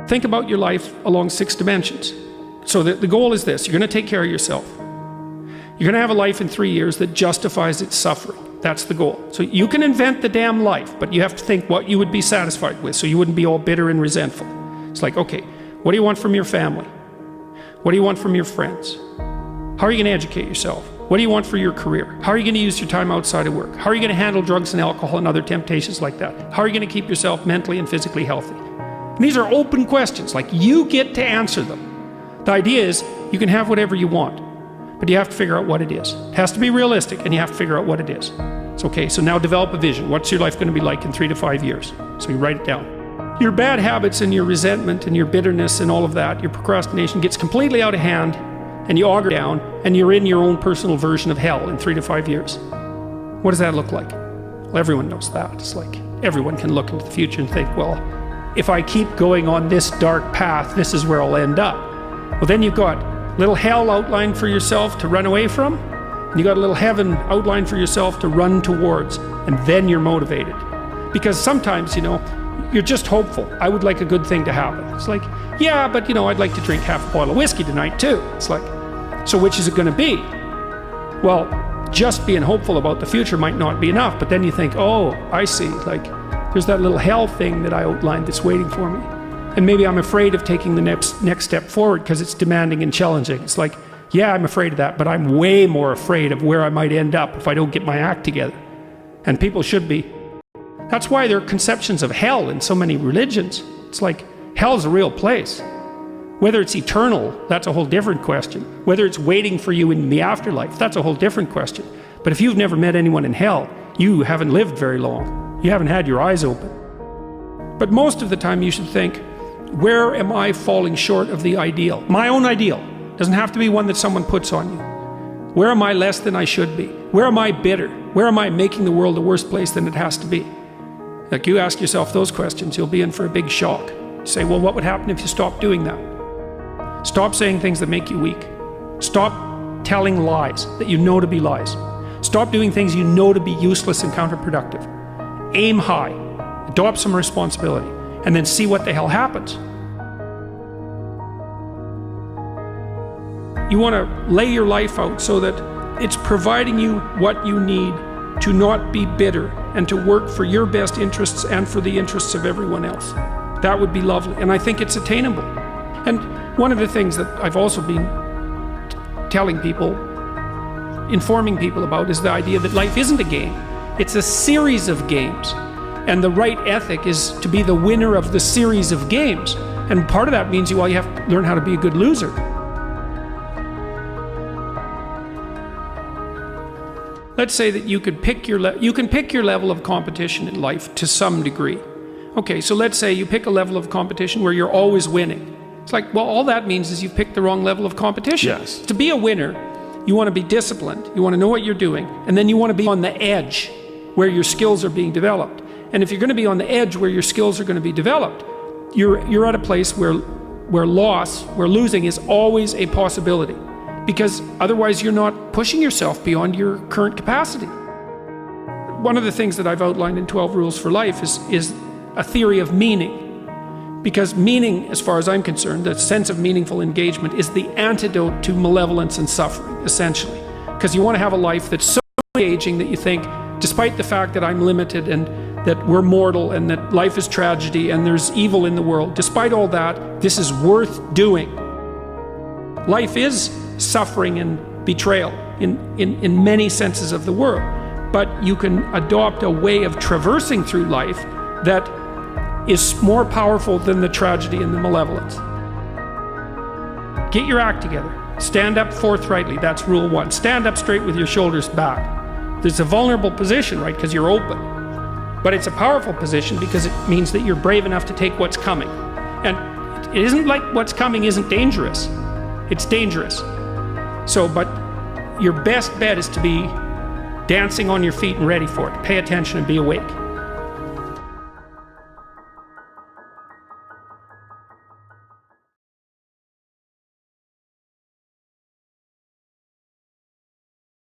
Think about your life along 6 dimensions. So the goal is this: you're going to take care of yourself. You're going to have a life in 3 years that justifies its suffering. That's the goal. So you can invent the damn life, but you have to think what you would be satisfied with, so you wouldn't be all bitter and resentful. It's like, okay, what do you want from your family? What do you want from your friends? How are you going to educate yourself? What do you want for your career? How are you going to use your time outside of work? How are you going to handle drugs and alcohol and other temptations like that? How are you going to keep yourself mentally and physically healthy? And these are open questions, like you get to answer them. The idea is you can have whatever you want, but you have to figure out what it is. It has to be realistic, and you have to figure out what it is. It's okay, so now develop a vision. What's your life going to be like in 3 to 5 years? So you write it down. Your bad habits and your resentment and your bitterness and all of that, your procrastination gets completely out of hand, and you auger down, and you're in your own personal version of hell in 3 to 5 years. What does that look like? Well, everyone knows that. It's like everyone can look into the future and think, well, if I keep going on this dark path, this is where I'll end up. Well, then you've got little hell outlined for yourself to run away from, and you got a little heaven outlined for yourself to run towards, and then you're motivated. Because sometimes, you're just hopeful. I would like a good thing to happen. It's like, yeah, but I'd like to drink half a bottle of whiskey tonight too. It's like, so which is it going to be? Well, just being hopeful about the future might not be enough, but then you think, oh, I see, like there's that little hell thing that I outlined that's waiting for me. And maybe I'm afraid of taking the next step forward because it's demanding and challenging. It's like, yeah, I'm afraid of that, but I'm way more afraid of where I might end up if I don't get my act together. And people should be. That's why there are conceptions of hell in so many religions. It's like, hell's a real place. Whether it's eternal, that's a whole different question. Whether it's waiting for you in the afterlife, that's a whole different question. But if you've never met anyone in hell, you haven't lived very long. You haven't had your eyes open. But most of the time you should think, where am I falling short of the ideal? My own ideal. Doesn't have to be one that someone puts on you. Where am I less than I should be? Where am I bitter? Where am I making the world a worse place than it has to be? Like, you ask yourself those questions, you'll be in for a big shock. You say, well, what would happen if you stopped doing that? Stop saying things that make you weak. Stop telling lies that you know to be lies. Stop doing things you know to be useless and counterproductive. Aim high. Adopt some responsibility. And then see what the hell happens. You want to lay your life out so that it's providing you what you need to not be bitter and to work for your best interests and for the interests of everyone else. That would be lovely, and I think it's attainable. And one of the things that I've also been telling people, informing people about, is the idea that life isn't a game. It's a series of games. And the right ethic is to be the winner of the series of games. And part of that means you have to learn how to be a good loser. Let's say that you can pick your level of competition in life to some degree. Okay, so let's say you pick a level of competition where you're always winning. It's like, well, all that means is you've picked the wrong level of competition. Yes. To be a winner, you want to be disciplined, you want to know what you're doing, and then you want to be on the edge where your skills are being developed. And if you're going to be on the edge where your skills are going to be developed, you're at a place where losing is always a possibility, because otherwise you're not pushing yourself beyond your current capacity. One of the things that I've outlined in 12 Rules for Life is a theory of meaning. Because meaning, as far as I'm concerned, the sense of meaningful engagement is the antidote to malevolence and suffering, essentially. Because you want to have a life that's so engaging that you think, despite the fact that I'm limited and that we're mortal and that life is tragedy and there's evil in the world, despite all that, this is worth doing. Life is suffering and betrayal in many senses of the word, but you can adopt a way of traversing through life that is more powerful than the tragedy and the malevolence. Get your act together. Stand up forthrightly. That's rule 1. Stand up straight with your shoulders back. There's a vulnerable position, right, because you're open. But it's a powerful position because it means that you're brave enough to take what's coming. And it isn't like what's coming isn't dangerous. It's dangerous. So, but your best bet is to be dancing on your feet and ready for it. Pay attention and be awake.